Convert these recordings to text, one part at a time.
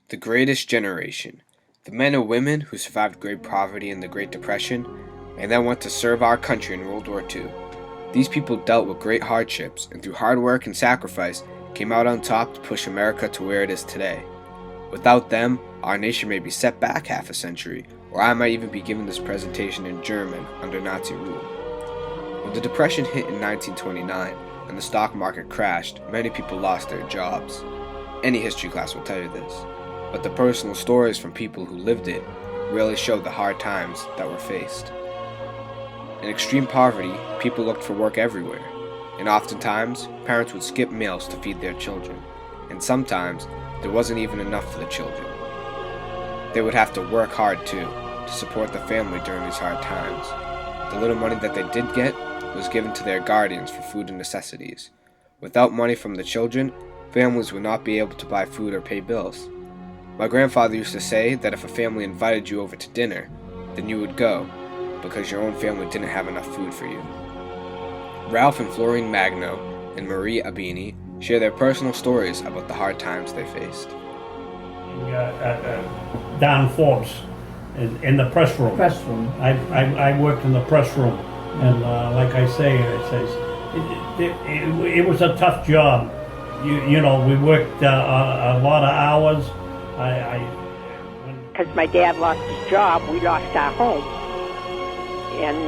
The Greatest Generation. The men and women who survived great poverty in the Great Depression and then went to serve our country in World War II. These people dealt with great hardships and through hard work and sacrifice came out on top to push America to where it is today. Without them, our nation may be set back half a century, or I might even be giving this presentation in German under Nazi rule. When the Depression hit in 1929 and the stock market crashed, many people lost their jobs. Any history class will tell you this. But the personal stories from people who lived it really showed the hard times that were faced. In extreme poverty, people looked for work everywhere, and oftentimes, parents would skip meals to feed their children, and sometimes, there wasn't even enough for the children. They would have to work hard too, to support the family during these hard times. The little money that they did get was given to their guardians for food and necessities. Without money from the children, families would not be able to buy food or pay bills. My grandfather used to say that if a family invited you over to dinner, then you would go, because your own family didn't have enough food for you. Ralph and Florine Magno and Marie Abini share their personal stories about the hard times they faced. Down Forbes, in the press room. I worked in the press room, and like I say, it was a tough job. You know, we worked a lot of hours. Because my dad lost his job, we lost our home, and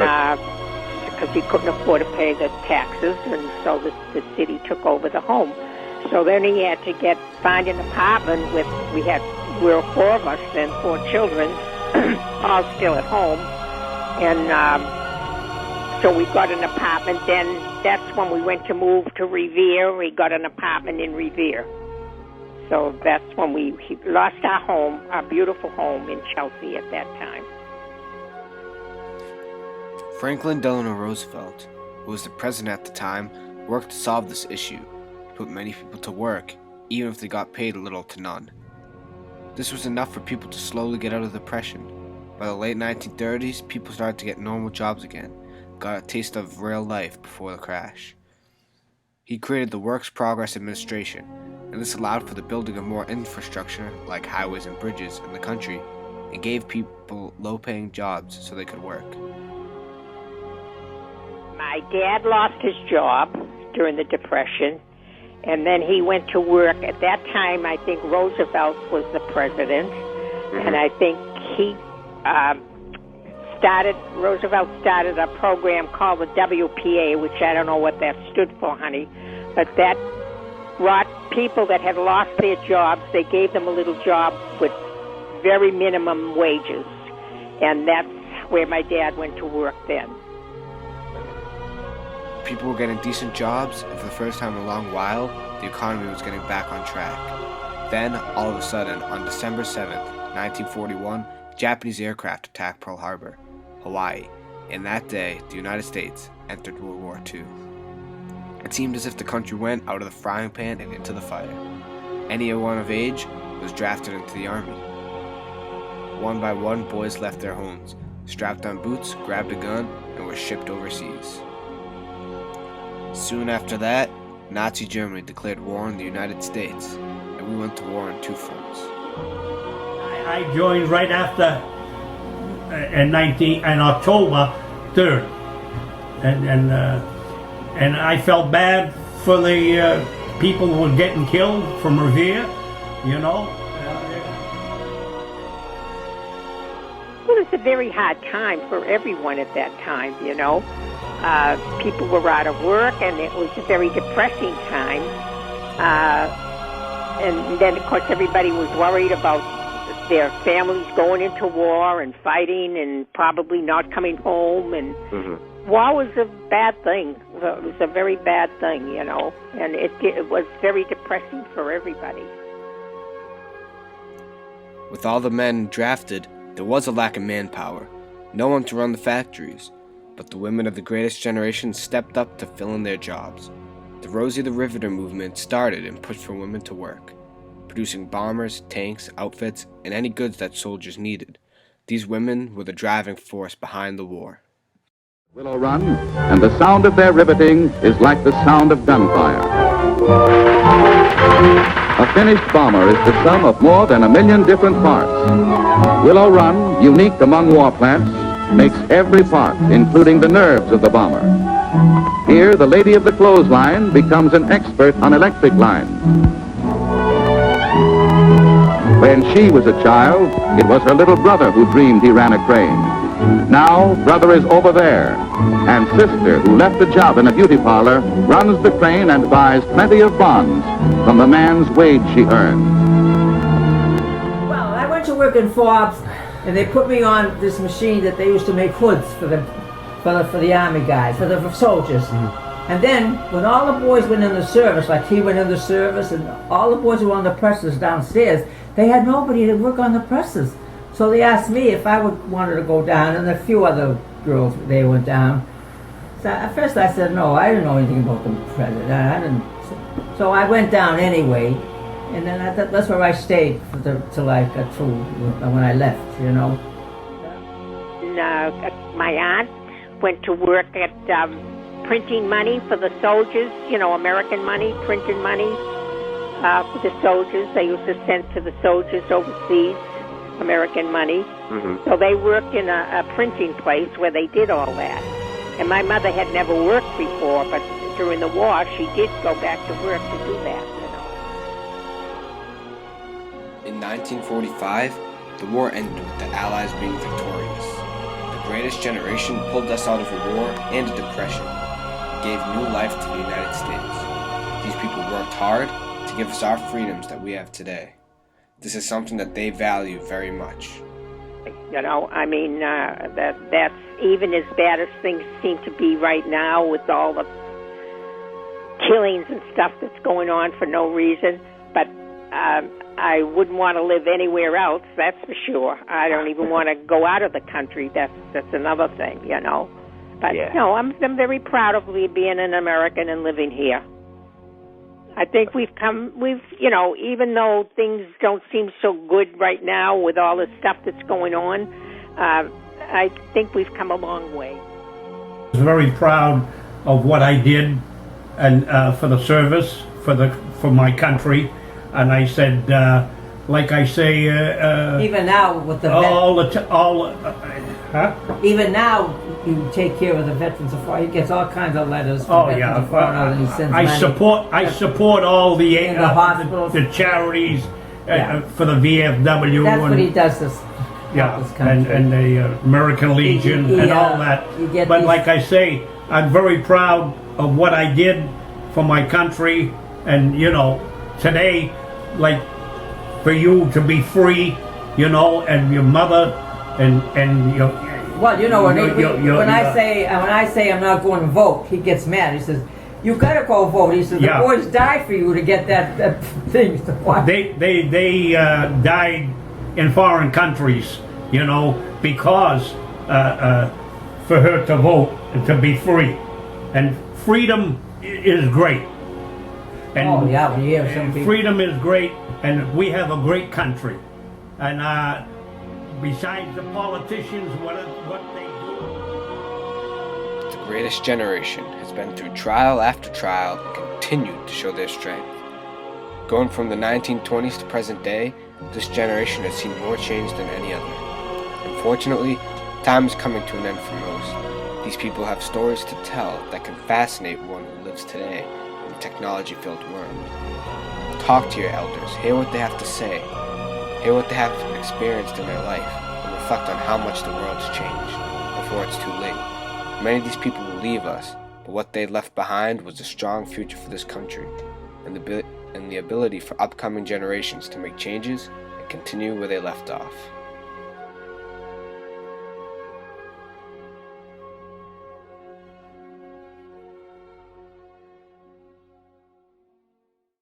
because he couldn't afford to pay the taxes, and so the city took over the home. So then he had to find an apartment with. We were four of us and four children, all still at home, and so we got an apartment. Then that's when we went to move to Revere. We got an apartment in Revere. So that's when we lost our home, our beautiful home in Chelsea at that time. Franklin Delano Roosevelt, who was the president at the time, worked to solve this issue. He put many people to work, even if they got paid little to none. This was enough for people to slowly get out of the depression. By the late 1930s, people started to get normal jobs again, got a taste of real life before the crash. He created the Works Progress Administration, and this allowed for the building of more infrastructure like highways and bridges in the country and gave people low-paying jobs so they could work. My dad lost his job during the Depression, and then he went to work. At that time, I think Roosevelt was the president, and I think Roosevelt started a program called the WPA, which I don't know what that stood for, honey, but that brought people that had lost their jobs, they gave them a little job with very minimum wages, and that's where my dad went to work then. People were getting decent jobs, and for the first time in a long while, the economy was getting back on track. Then, all of a sudden, on December 7th, 1941, Japanese aircraft attacked Pearl Harbor, Hawaii, and that day, the United States entered World War II. It seemed as if the country went out of the frying pan and into the fire. Anyone of age was drafted into the army. One by one, boys left their homes, strapped on boots, grabbed a gun, and were shipped overseas. Soon after that, Nazi Germany declared war on the United States, and we went to war on two fronts. I joined right after, in October 3rd, and I felt bad for the people who were getting killed from Revere, you know. Well, it was a very hard time for everyone at that time, you know. People were out of work, and it was a very depressing time. And then, of course, everybody was worried about their families going into war and fighting and probably not coming home. And war was a bad thing. It was a very bad thing, you know. And it was very depressing for everybody. With all the men drafted, there was a lack of manpower. No one to run the factories. But the women of the Greatest Generation stepped up to fill in their jobs. The Rosie the Riveter movement started and pushed for women to work, producing bombers, tanks, outfits, and any goods that soldiers needed. These women were the driving force behind the war. Willow Run, and the sound of their riveting is like the sound of gunfire. A finished bomber is the sum of more than 1 million different parts. Willow Run, unique among war plants, makes every part, including the nerves of the bomber. Here, the lady of the clothesline becomes an expert on electric lines. When she was a child, it was her little brother who dreamed he ran a crane. Now, brother is over there, and sister, who left a job in a beauty parlor, runs the crane and buys plenty of bonds from the man's wage she earned. Well, I went to work in Forbes, and they put me on this machine that they used to make hoods for the army guys, for the soldiers. And then, when all the boys went in the service, like he went in the service, and all the boys who were on the presses downstairs, they had nobody to work on the presses. So they asked me if I wanted to go down, and a few other girls, they went down. So at first I said no, I didn't know anything about the president. I didn't. So I went down anyway, and then that's where I stayed till I got through when I left, you know. My aunt went to work at printing money for the soldiers, you know, American money, printing money for the soldiers. They used to send to the soldiers overseas American money. So they worked in a printing place where they did all that. And my mother had never worked before, but during the war she did go back to work to do that, you know. In 1945, the war ended with the Allies being victorious. The Greatest Generation pulled us out of a war and a depression, gave new life to the United States. These people worked hard to give us our freedoms that we have today. This is something that they value very much. You know, I mean, that's even as bad as things seem to be right now with all the killings and stuff that's going on for no reason. But I wouldn't want to live anywhere else, that's for sure. I don't even want to go out of the country. That's another thing, you know. But, no, I'm very proud of being an American and living here. I think we've, you know, even though things don't seem so good right now with all this stuff that's going on, I think we've come a long way. I was very proud of what I did and for the service, for my country. And I said, like I say, Even now with the even now you take care of the veterans of war. He gets all kinds of letters from veterans of war, and he sends money. I support all the hospitals. the charities for the VFW. That's what he does. This country. and the American Legion and all that. But like I say, I'm very proud of what I did for my country, and you know, today, like for you to be free, you know, and your mother and your. Well, you know, when I say I'm not going to vote, he gets mad. He says, "You gotta go vote." He says, "The boys die for you to get that thing to watch." They died in foreign countries, you know, because for her to vote and to be free, and freedom is great. And when you hear some people. Freedom is great, and we have a great country. And besides the politicians, what they do. The Greatest Generation has been through trial after trial and continued to show their strength. Going from the 1920s to present day, this generation has seen more change than any other. Unfortunately, time is coming to an end for most. These people have stories to tell that can fascinate one who lives today in a technology-filled world. Talk to your elders, hear what they have to say, hear what they have experienced in their life, and reflect on how much the world's changed before it's too late. Many of these people will leave us, but what they left behind was a strong future for this country, and the ability for upcoming generations to make changes and continue where they left off.